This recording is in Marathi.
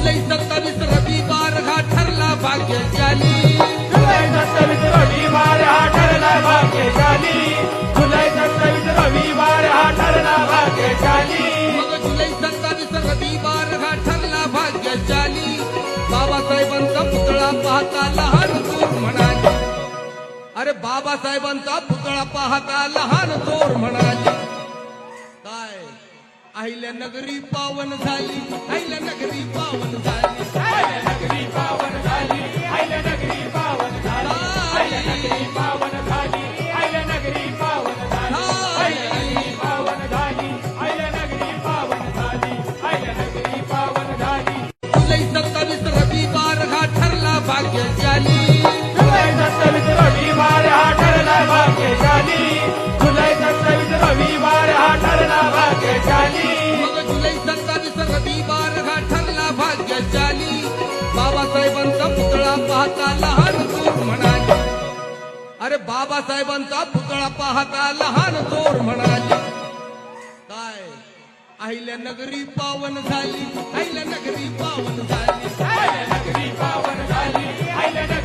जुलै 27 रविवार हा ठरला भाग्यशाली. जुलै 27 रविवार हा ठरला भाग्यशाली. जुलै 27 रविवार हा ठरला भाग्यशाली. मग जुलै 27 रविवार हा ठरला भाग्यशाली. बाबासाहेबांचा पुतळा पाहता लहान थोर म्हणाले. अरे बाबासाहेबांचा पुतळा पाहता लहान थोर म्हणाले. काय अहिल्यानगरी पावन झाली, अहिल्यानगरी पावन झाली, अहिल्यानगरी पावन झाली. अहिल्यानगरी पावन झाली. अहिल्यानगरी पावन झाली. अहिल्यानगरी पावन झाली. अहिल्यानगरी पावन झाली. अहिल्यानगरी पावन झाली. अहिल्यानगरी पावन झाली. जुलै 27 रविवार हा ठरला भाग्यशाली. जुलै 27 रविवार हा ठरला भाग्यशाली. जुलै 27 रविवार हा ठरला भाग्यशाली. मग जुलै 27 रविवार हा ठरला भाग्यशाली. बाबासाहेबांचा पुतळा पाहता लहान थोर म्हणाले. अरे बाबासाहेबांचा पुतळा पाहता लहान थोर म्हणाले. काय अहिल्यानगरी पावन झाली, अहिल्यानगरी पावन झाली, अहिल्यानगरी पावन झाली. अहिल्यानगरी